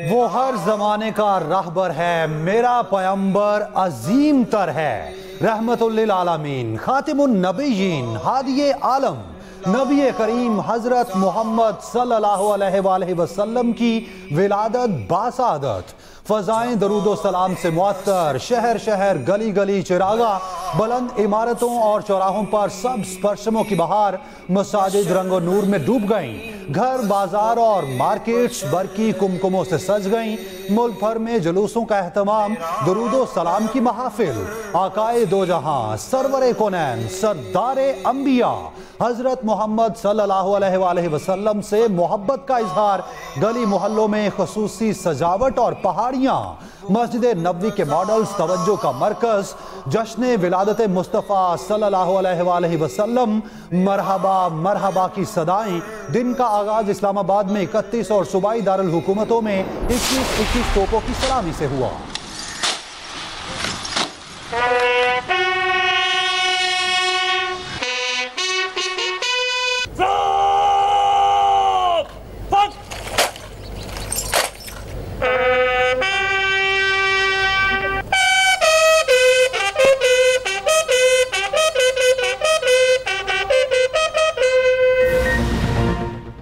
वो हर जमाने का रहबर है, मेरा पैगंबर अजीम तर है। रहमतुल्लिल आलमीन, खातिमुन नबीयीन, हादिये आलम, नबी करीम हजरत मोहम्मद सल्लल्लाहु अलैहि वसल्लम की विलादत बासादत। फ़ज़ाएं दरूदो सलाम से मुअत्तर, शहर शहर गली गली चिरागा, बुलंद इमारतों और चौराहों पर सब्ज़ परचमों की बहार। मसाजिद रंगो नूर में डूब गईं, घर बाजार और मार्केट्स बरकी कुमकुमों से सज गईं। मुल्क भर में जुलूसों का एहतमाम, दरूदो सलाम की महाफिल। आकाए दो जहां, सरवरे कोनैन, सरदारे अंबिया हजरत मोहम्मद सल्लल्लाहु अलैहि वसल्लम से मोहब्बत का इजहार। गली मोहल्लों में खुसूसी सजावट और पहाड़ियाँ, मस्जिद नबवी के मॉडल्स तवज्जो का मरकज। जश्न विलादत मुस्तफ़ा सल्लल्लाहु अलैहि वसल्लम, मरहबा मरहबा की सदाएं। दिन का आगाज इस्लामाबाद में 31 और सूबाई दारुल हुकूमतों में 21 तोपों की सलामी से हुआ।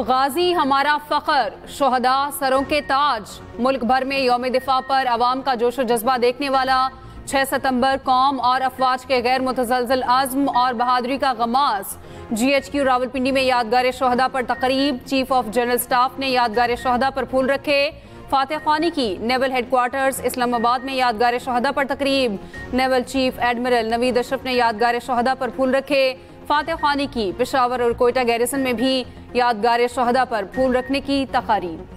गाजी हमारा फ़ख्र, शोहदा सरों के ताज। मुल्क भर में यौम दिफा पर अवाम का जोश व जज्बा देखने वाला 6 सितंबर कौम और अफवाज के गैर मुतज़लज़ल आज़्म और बहादुरी का गमास। GHQ रावलपिंडी में यादगार शोहदा पर तकरीब। चीफ ऑफ जनरल स्टाफ ने यादगार शोहदा पर फूल रखे, फातह ख्वानी की। नेवल हेडक्वार्टर्स इस्लामाबाद में यादगार शोहदा पर तकरीब। Naval chief admiral Naveed Ashraf ने यादगार शोहदा पर फूल रखे, फातह ख्वानी की। पेशावर और कोयटा गैरिसन में भी यादगार शोहदा पर फूल रखने की तकारीब।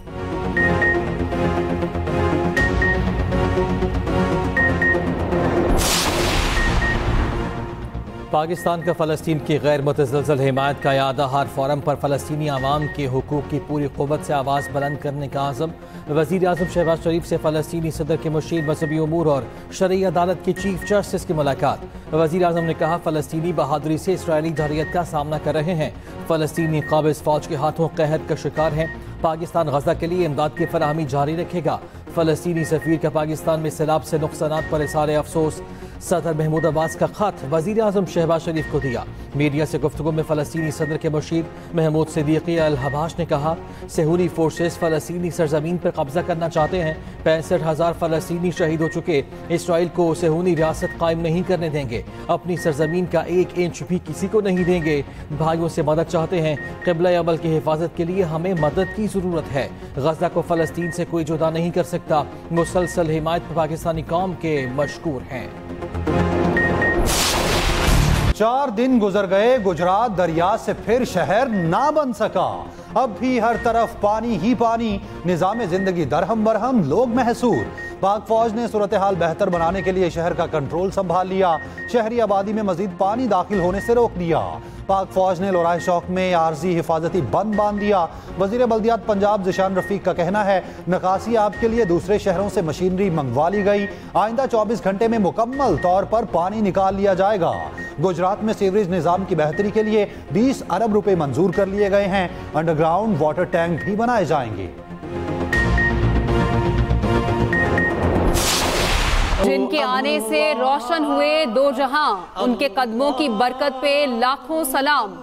पाकिस्तान का फ़लस्तीन की गैर मुतज़लज़ल हिमायत का यादगार फोरम पर फ़लस्तीनी आवाम के हुकूक़ की पूरी क़ुव्वत से आवाज़ बुलंद करने का आज़म। वज़ीर आज़म शहबाज शरीफ से फ़लस्तीनी सदर के मुशीर मज़हबी उमूर और शरई अदालत के चीफ जस्टिस की मुलाकात। वज़ीर आज़म ने कहा, फ़लस्तीनी बहादुरी से इसराइली जारियत का सामना कर रहे हैं। फ़लस्तीनी काबिज़ फ़ौज के हाथों कहर का शिकार हैं। पाकिस्तान गज़ा के लिए इमदाद की फराहमी जारी रखेगा। फ़लस्तीनी सफ़ीर का पाकिस्तान में सैलाब से नुकसानात पर इज़हार अफसोस। सदर महमूद अब्बास का ख़त वज़ीर आज़म शहबाज शरीफ को दिया। मीडिया से गुफ्तगू में फ़लस्तीनी सदर के मुशीर महमूद सिद्दीक़ी अल हबाश ने कहा, सेहूनी फोर्सेस फ़लस्तीनी सरजमीन पर कब्जा करना चाहते हैं। 65,000 फ़लस्तीनी शहीद हो चुके। इसराइल को सेहूनी रियासत कायम नहीं करने देंगे। अपनी सरजमीन का 1 इंच भी किसी को नहीं देंगे। भाइयों से मदद चाहते हैं। क़िबला अमल की हिफाजत के लिए हमें मदद की ज़रूरत है। गज़ा को फ़लस्तीन से कोई जुदा नहीं कर सकता। मुसलसल हिमायत पर पाकिस्तानी कौम के मशकूर हैं। 4 दिन गुजर गए, गुजरात दरिया से फिर शहर ना बन सका। अब भी हर तरफ पानी ही पानी, निज़ाम जिंदगी दरहम बरहम, लोग महसूर। पाक फौज ने सूरत हाल बेहतर बनाने के लिए शहर का कंट्रोल संभाल लिया। शहरी आबादी में मजीद पानी दाखिल होने से रोक दिया। पाक फौज ने लोराय चौक में आर्जी हिफाजती बंद बांध दिया। वजीर बल्दियात पंजाब ज़िशान रफीक का कहना है, निकासी आब के लिए दूसरे शहरों से मशीनरी मंगवा ली गई। आइंदा 24 घंटे में मुकम्मल तौर पर पानी निकाल लिया जाएगा। गुजरात में सीवरेज निज़ाम की बेहतरी के लिए 20 अरब रुपए मंजूर कर लिए गए हैं। अंडरग्राउंड वाटर टैंक भी बनाए जाएंगे। जिनके आने से रोशन हुए दो जहां, उनके कदमों की बरकत पे लाखों सलाम।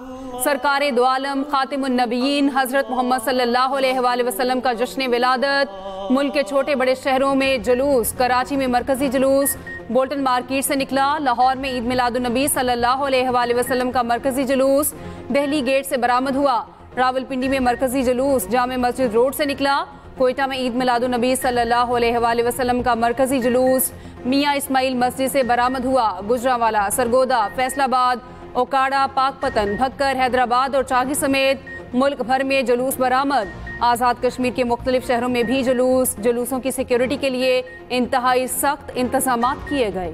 सरकारे दो आलम खातिमुन नबीयीन हजरत मोहम्मद सल्लल्लाहु अलैहि वसल्लम का जश्न विलादत। मुल्क के छोटे बड़े शहरों में जुलूस। कराची में मरकजी जुलूस बोल्टन मार्केट से निकला। लाहौर में ईद मिलादुन नबी सल्लल्लाहु अलैहि वसल्लम का मरकजी जुलूस दिल्ली गेट से बरामद हुआ। रावलपिंडी में मरकजी जुलूस जामे मस्जिद रोड से निकला। कोयटा में ईद मिलादुन नबी सल्लल्लाहु अलैहि वसल्लम का मरकजी जुलूस मियाँ इस्माइल मस्जिद से बरामद हुआ। गुजरांवाला, सरगोदा, फैसलाबाद, ओकाड़ा, पाकपतन, भक्कर, हैदराबाद और चागी समेत मुल्क भर में जुलूस बरामद। आज़ाद कश्मीर के मुख्तलिफ शहरों में भी जुलूसों की सिक्योरिटी के लिए इंतहाई सख्त इंतजामात किए गए।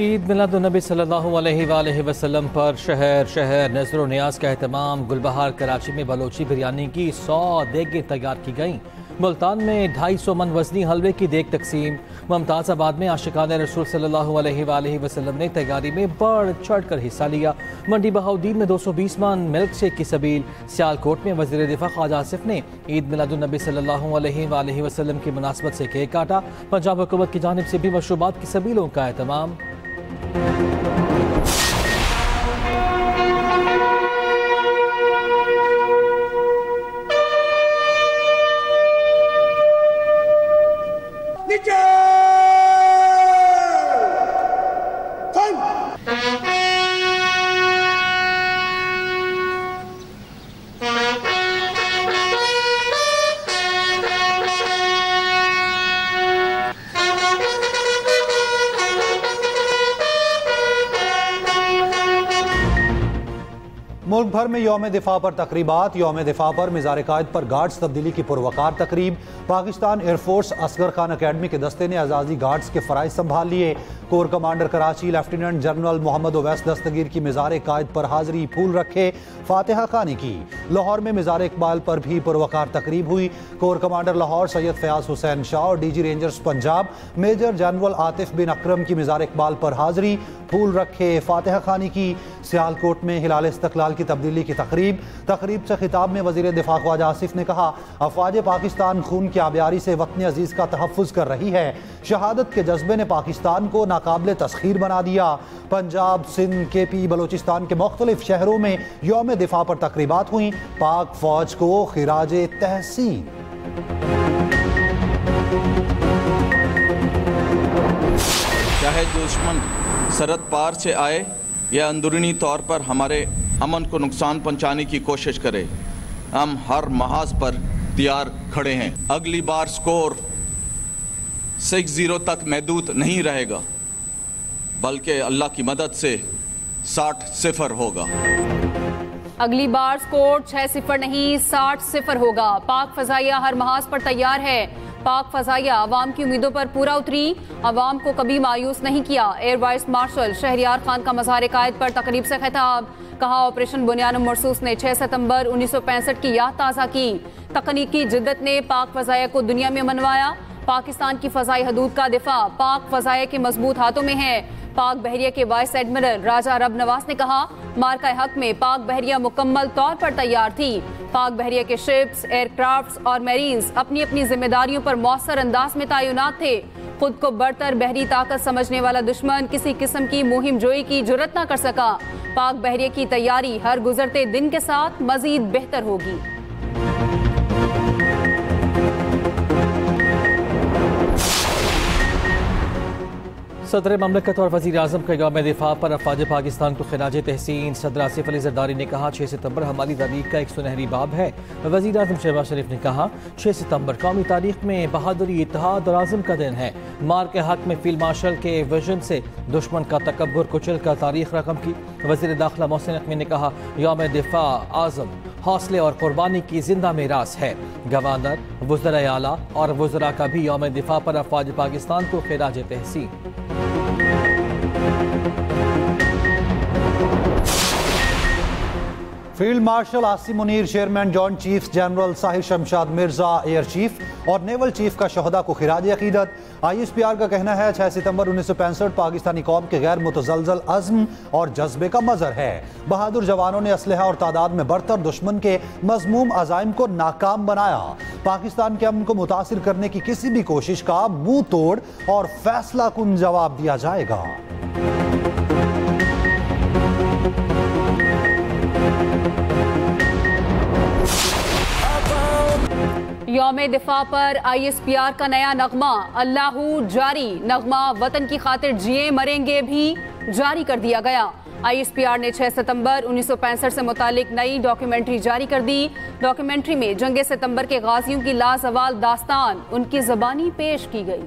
ईद ईद मिलादुन्नबी सल्लल्लाहु अलैहि वसल्लम पर शहर शहर नज़र व नियाज का एहतमाम। गुलबहार कराची में बलोची बिरयानी की 100 देगें तैयार की गईं। मुल्तान में 250 मन वजनी हलवे की देग तकसीम। मुमताज़ाबाद में आशिकान रसूल सल्लल्लाहु अलैहि वसल्लम ने तैयारी में बढ़ चढ़ कर हिस्सा लिया। मंडी बहाउद्दीन में 220 मन मिल्क शेक की सबील। सियालकोट में वज़ीर दिफा ख्वाजा आसिफ ने ईद मिलादुन्नबी सल्लल्लाहु अलैहि वसल्लम की मुनासबत से केक काटा। पंजाब हुकूमत की जानिब से भी मशरूबात की सबीलों का एहतमाम। मुल्क भर में यौम दिफा पर तकरीबात। यौम दिफा पर मिज़ार कायद पर गार्ड्स तब्दीली की पुरवकार तकरीब। पाकिस्तान एयरफोर्स असगर खान अकेडमी के दस्ते ने आज़ादी गार्ड्स के फ़राइज़ संभाल लिए। Corps commander Karachi lieutenant general Mohammad Owais Dastagir की मिज़ार कायद पर हाजिरी, फूल रखे, फातिहा खानी की। लाहौर में मिज़ार इकबाल पर भी पुरवकार तकरीब हुई। कोर कमांडर लाहौर सैयद फयाज हुसैन शाह और DG Rangers Punjab major general Atif bin Akram की मिज़ार इकबाल पर हाजिरी, फूल रखे, फातिहा खानी की। सियालकोट में हिलाल इस्तक़लाल की तब्दीली की तकरीब से खिताब में वज़ीर दिफा ख्वाजा आसिफ ने कहा, अफवाज पाकिस्तान खून की आबियारी से वतन अजीज़ का तहफ़्फ़ुज़ कर रही है। शहादत के जज्बे ने पाकिस्तान को नाकाबिले तस्खीर बना दिया। पंजाब, सिंध, KP, बलोचिस्तान के मुख्तलिफ शहरों में यौम दिफा पर तकरीबात हुई। पाक फौज को खिराजे तहसीन। चाहे दुश्मन सरहद पार से आए या अंदरूनी तौर पर हमारे अमन को नुकसान पहुंचाने की कोशिश करे, हम हर महाज पर तैयार खड़े हैं। अगली बार स्कोर 6-0 तक महदूद नहीं रहेगा, बल्कि अल्लाह की मदद से 60-0 होगा। अगली बार स्कोर 6-0 नहीं 60-0 होगा। पाक फजाइया हर महाज पर तैयार है। पाक फजाइया अवाम की उम्मीदों पर पूरा उतरी, अवाम को कभी मायूस नहीं किया। Air vice marshal Shahriyar Khan का मज़ार कायद पर तकरीब से खिताब। कहा, ऑपरेशन बुनियान मरसूस ने 6 सितंबर 1965 की याद ताज़ा की। तकनीकी जिद्दत ने पाक फजाइया को दुनिया में मनवाया। पाकिस्तान की फजाई हदूद का दिफा पाक फजाइया के मजबूत हाथों में है। पाक बहरिया के वाइस एडमिरल राजा रब नवाज ने कहा, मार्का हक में पाक बहरिया मुकम्मल तौर पर तैयार थी। पाक बहरिया के शिप्स, एयरक्राफ्ट्स और मेरीन्स अपनी अपनी जिम्मेदारियों पर मौसर अंदाज में तैनात थे। खुद को बढ़तर बहरी ताकत समझने वाला दुश्मन किसी किस्म की मुहिम जोई की जुर्रत न कर सका। पाक बहरिया की तैयारी हर गुजरते दिन के साथ मजीद बेहतर होगी। सदर ममलकत और वज़ीर आज़म का यौम दिफा पर अफवाज पाकिस्तान को खिराज तहसीन। सदर आसिफ अली ज़रदारी ने कहा, 6 सितंबर हमारी तारीख का एक सुनहरी बाब है। वज़ीर आज़म शहबाज शरीफ ने कहा, 6 सितंबर कौमी तारीख में बहादुरी, इत्तेहाद और आज़म का दिन है। मार के हक में फील्ड मार्शल के विजन से दुश्मन का तकब्बुर कुचल कर तारीख रकम की। वज़ीर दाखिला मोहसिन नकवी ने कहा, यौम दिफा आज़म, हौसले और कुर्बानी की जिंदा मीरास है। गवर्नर, वज़राए आला और वज़रा का भी यौम दिफा पर अफवाज पाकिस्तान को खिराज तहसीन। Field marshal Asim Munir, chairman joint chiefs general Sahir Shamshad Mirza, air chief और नेवल चीफ का शहदा को खिराज अकीदत। ISPR का कहना है, 6 सितंबर 1965 पाकिस्तानी कौम के गैर मुतज़लज़ल अज़्म और जज्बे का मज़हर है। बहादुर जवानों ने असलहा और तादाद में बढ़तर दुश्मन के मज़मूम अज़ाइम को नाकाम बनाया। पाकिस्तान के अमन को मुतासिर करने की किसी भी कोशिश का मुंह तोड़ और फैसला कुन जवाब दिया जाएगा। यौम दिफा पर ISPR का नया नगमा अल्लाहू जारी। नगमा वतन की खातिर जिए मरेंगे भी जारी कर दिया गया। ISPR ने 6 सितंबर 1965 से मुतालिक नई डॉक्यूमेंट्री जारी कर दी। डॉक्यूमेंट्री में जंग सितंबर के गाजियों की लाजवाल दास्तान उनकी ज़बानी पेश की गई।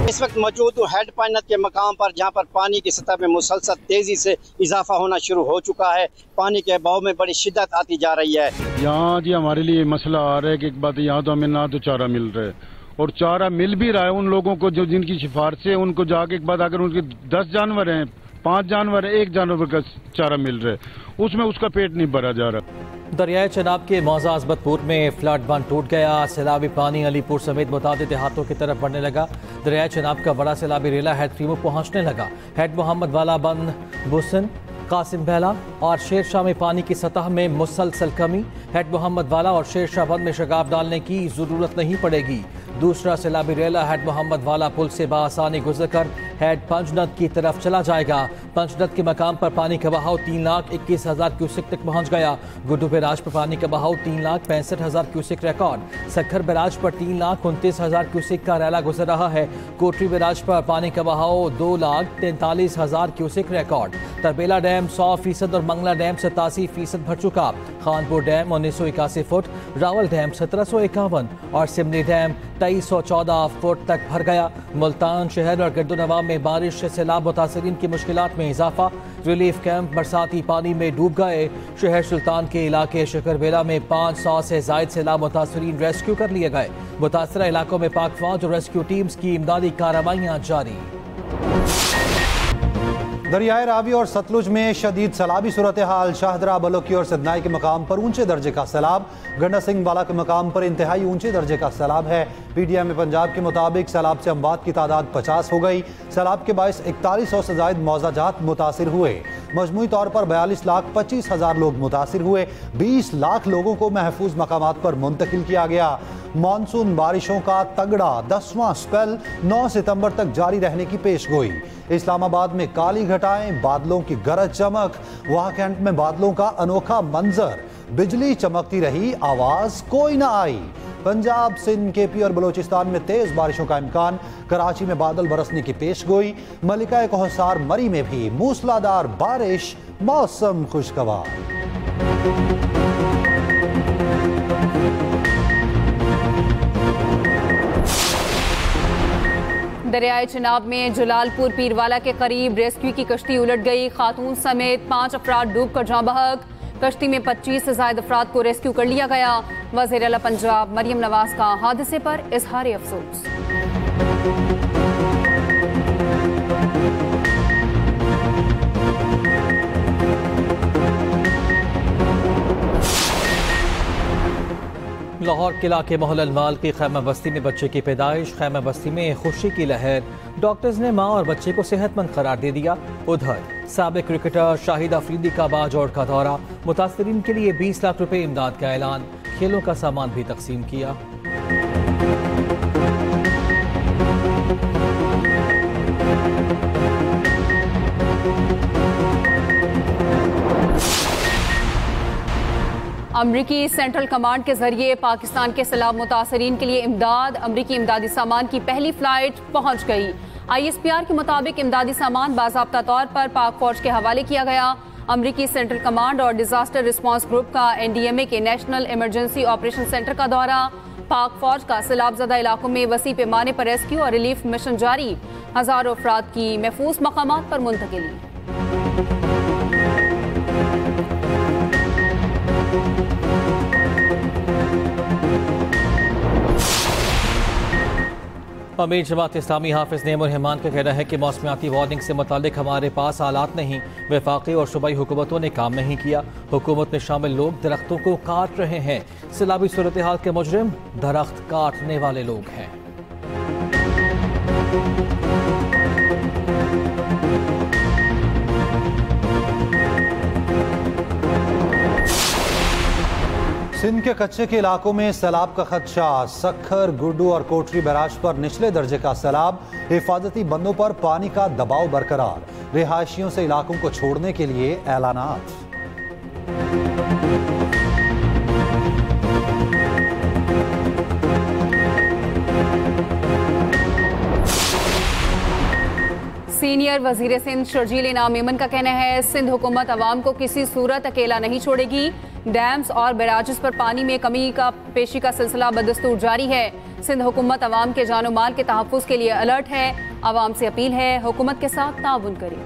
इस वक्त मौजूद हूँ हेड पाइनत के मकाम पर, जहाँ पर पानी की सतह में मुसलसल तेजी से इजाफा होना शुरू हो चुका है। पानी के बहाव में बड़ी शिद्दत आती जा रही है। यहाँ जी हमारे लिए मसला आ रहा है कि एक बात, यहाँ तो हमें ना तो चारा मिल रहा है, और चारा मिल भी रहा है उन लोगों को जो जिनकी सिफारिश है, उनको जाके एक बात, अगर उनके 10 जानवर हैं, 5 जानवर है, 1 जानवर का चारा मिल रहा है, उसमें उसका पेट नहीं भरा जा रहा। दरियाए चनाब के मौजा अजबतपुर में फ्लड बंद टूट गया। सैलाबी पानी अलीपुर समेत मुतादिद देहातों की तरफ बढ़ने लगा। दरियाए चनाब का बड़ा सैलाबी रेला हेड क्रीमो पहुंचने लगा। हेड मोहम्मद वाला बंद, बुसन, कासिम बेला और शेरशाह में पानी की सतह में मुसलसल कमी। हेड मोहम्मद वाला और शेरशाह बंद में शगाब डालने की जरूरत नहीं पड़ेगी। दूसरा सैलाबी रेला हेड मोहम्मद वाला पुल से बासानी गुजरकर हेड पंजनद की तरफ चला जाएगा। पंजनद के मकाम पर पानी का बहाव 3,21,000 क्यूसेक तक पहुंच गया। गुड्डू बैराज पर पानी का बहाव 3,65,000 क्यूसेक रिकॉर्ड। सखर बैराज पर 3,29,000 क्यूसेक का रैला गुजर रहा है। कोटरी बैराज पर पानी का बहाव 2,43,000 क्यूसेक रिकॉर्ड। तरबेला डैम 100% और मंगला डैम 87% भर चुका। Khanpur dam 1981 foot, Rawal dam 1751 और सिमनी डैम 2314 फुट तक भर गया। मुल्तान शहर और गिरदोनवा में बारिश से सैलाब मुतासरीन की मुश्किलात में इजाफा। रिलीफ कैंप बरसाती पानी में डूब गए। शहर सुल्तान के इलाके शकरबेला में 500 से जायद सैलाब मुतासरीन रेस्क्यू कर लिए गए। मुतासरा इलाकों में पाक फौज और रेस्क्यू टीम्स की इमदादी कार्रवाइयां जारी। दरियाए रावी और सतलुज में शदीद सैलाबी सूरत हाल। शाहदरा, बलोकी और सिदनाई के मकाम पर ऊंचे दर्जे का सैलाब। गंडा सिंह वाला के मकाम पर इंतहाई ऊंचे दर्जे का सैलाब है। PTM पंजाब के मुताबिक सैलाब से अमवात की तादाद 50 हो गई। सैलाब के बायस 4100 से जायद मौजाजात मुतासिर हुए। मजमूई तौर पर 42,25,000 लोग मुतासिर हुए। 20 लाख लोगों को महफूज मकामात पर मुंतकिल किया गया। मानसून बारिशों का तगड़ा 10वां स्पेल 9 सितंबर तक जारी रहने की पेशगोई। इस्लामाबाद में काली घटाएं, बादलों की गरज चमक। वहां कैंट में बादलों का अनोखा मंजर, बिजली चमकती रही, आवाज कोई ना आई। पंजाब, सिंध, KP और बलोचिस्तान में तेज बारिशों का इम्कान। कराची में बादल बरसने की पेशगोई। मलिका कोहसार मरी में भी मूसलाधार बारिश। मौसम खुशगवार। दरियाए चिनाब में जलालपुर पीरवाला के करीब रेस्क्यू की कश्ती उलट गई। खातून समेत 5 अफराद डूबकर जाँ बहक। कश्ती में 25 से ज्यादा अफराद को रेस्क्यू कर लिया गया। वज़ीर आला पंजाब मरियम नवाज का हादसे पर इजहार अफसोस। लाहौर किला के मोहल्ला माल की खैमा बस्ती में बच्चे की पैदाइश। खैमा बस्ती में खुशी की लहर। डॉक्टर्स ने मां और बच्चे को सेहतमंद करार दे दिया। उधर साबिक क्रिकेटर शाहिद अफरीदी का बाजौड़ का दौरा। मुतासरीन के लिए 20 लाख रुपए इमदाद का ऐलान। खेलों का सामान भी तकसीम किया। अमरीकी सेंट्रल कमांड के जरिए पाकिस्तान के सैलाब मुतासरीन के लिए इमदाद। अमरीकी इमदादी सामान की पहली फ्लाइट पहुंच गई। ISPR के मुताबिक इमदादी सामान बाज़ाब्ता तौर पर पाक फौज के हवाले किया गया। अमरीकी सेंट्रल कमांड और डिजास्टर रिस्पांस ग्रुप का NDMA के नेशनल इमरजेंसी ऑपरेशन सेंटर का दौरा। पाक फौज का सैलाबज़दा इलाकों में वसी पैमाने पर रेस्क्यू और रिलीफ मिशन जारी। हजारों अफराद की महफूज मकामात पर मुंतकिली। अमीर जमात इस्लामी हाफिज नेम रहमान का कहना है कि मौसमियाती वार्निंग से मुतालिक हमारे पास आलात नहीं। वफाकी और सूबाई हुकूमतों ने काम नहीं किया। हुकूमत में शामिल लोग दरख्तों को काट रहे हैं। सैलाबी सूरत हाल के मुजरिम दरख्त काटने वाले लोग हैं। सिंध के कच्चे के इलाकों में सैलाब का खदशा। सखर, गुड्डू और कोटरी बैराज पर निचले दर्जे का सैलाब। हिफाजती बंदों पर पानी का दबाव बरकरार। रिहायशियों से इलाकों को छोड़ने के लिए ऐलानात। सीनियर वजीर सिंध शर्जील इनाम मेमन का कहना है, सिंध हुकूमत अवाम को किसी सूरत अकेला नहीं छोड़ेगी। डैम्स और बैराजेस पर पानी में कमी का पेशी का सिलसिला बदस्तूर जारी है। सिंध हुकूमत अवाम के जानो माल के तहफ़्फ़ुज़ के लिए अलर्ट है। अवाम से अपील है हुकूमत के साथ ताउन करें।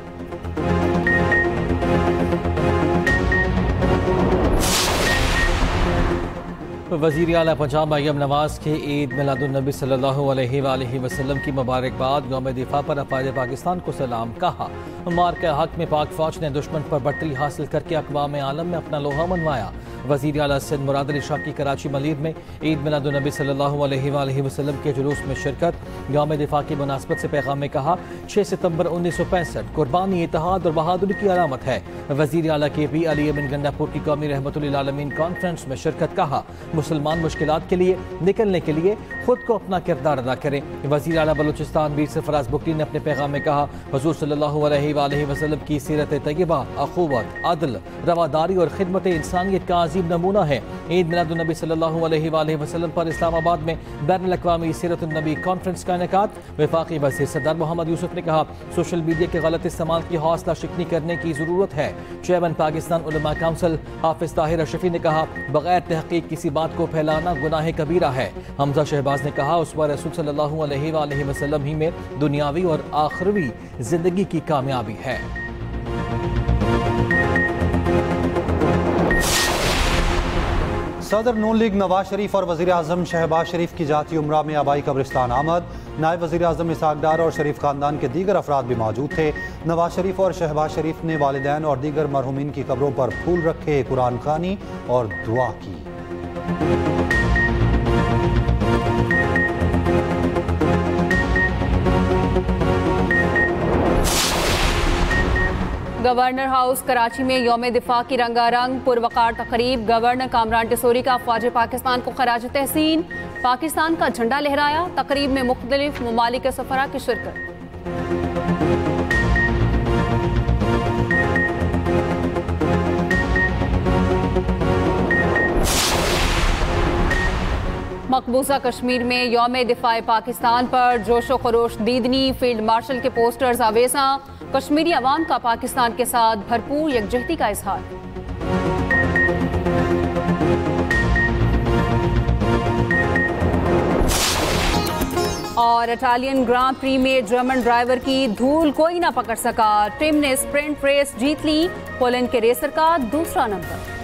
वज़ीर आला पंजाब मरियम नवाज के ईद मिलादुन्नबी सल्लल्लाहु अलैहि वसल्लम की मुबारकबाद। यौम दिफा पर अफ़वाज पाकिस्तान को सलाम। कहा मार के हक में पाक फौज ने दुश्मन पर बढ़तरी हासिल करके अक़वाम आलम में अपना लोहा मनवाया। वज़ीर आला सिंध मुराद अली शाह की कराची मलीर में ईद मिलादुन्नबी सल्लल्लाहु अलैहि वसल्लम के जुलूस में शिरकत। यौम दिफा की मुनासबत से पैगाम में कहा 6 सितम्बर 1965 कुर्बानी, इत्तेहाद और बहादुरी की अलामत है। वज़ीर आला के पी अली बिन गंडापुर की कौमी रहमतुल्लिल आलमीन कॉन्फ्रेंस में शिरकत। कहा मुसलमान मुश्किलात के लिए निकलने के लिए खुद को अपना किरदार अदा करें। वज़ीर आला बलूचिस्तान मीर सरफराज बुकटी ने अपने पैगाम में कहा हुज़ूर सल्लल्लाहु अलैहि वसल्लम की सीरत तय्यबा अख़ुवत, अदल, रवादारी और खिदमत इंसानियत का अजीम नमूना है। ईद मिलादुन्नबी सल्लल्लाहु अलैहि वसल्लम पर इस्लामाबाद में बैनुल अक़वामी सीरतुन्नबी कॉन्फ्रेंस का इनेकाद। वफाकी वज़ीर सरदार मोहम्मद यूसुफ ने कहा सोशल मीडिया के गलत इस्तेमाल की हौसला शिकनी करने की ज़रूरत है। चेयरमैन पाकिस्तान उलमा काउंसिल हाफिज ताहिर अशरफी ने कहा बगैर तहक़ीक़ किसी बात को फैलाना गुनाह कबीरा है। हमजा शहबाज ने कहा उसवा रसूल सल्लल्लाहु अलैहि वसल्लम ही में दुनियावी और आखिरवी जिंदगी की कामयाबी है। सदर नून लीग नवाज शरीफ और वज़ीर आज़म शहबाज शरीफ की जाती उम्रा में आबाई कब्रिस्तान आमद। नायब वज़ीर आज़म इसहाक़ डार और शरीफ ख़ानदान के दीगर अफराद भी मौजूद थे। नवाज शरीफ और शहबाज शरीफ ने वालिदैन और दीगर मरहूमीन की कब्रों पर फूल रखे, कुरान ख़वानी और दुआ की। गवर्नर हाउस कराची में यौम दिफा की रंगारंग पुरवकार तकरीब। गवर्नर कामरान टिसोरी का फ़ौज पाकिस्तान को खराज तहसीन। पाकिस्तान का झंडा लहराया। तकरीब में मुख्तलिफ ममालिक के सफरा की शिरकत। मकबूजा कश्मीर में यौम दिफा पाकिस्तान पर जोशो खरोश दीदनी। फील्ड मार्शल के पोस्टर्स आवेजा। कश्मीरी अवाम का पाकिस्तान के साथ भरपूर यकजहती का इजहार। और इटालियन ग्रां प्री में जर्मन ड्राइवर की धूल कोई ना पकड़ सका। टीम ने स्प्रिंट रेस जीत ली। पोलैंड के रेसर का दूसरा नंबर।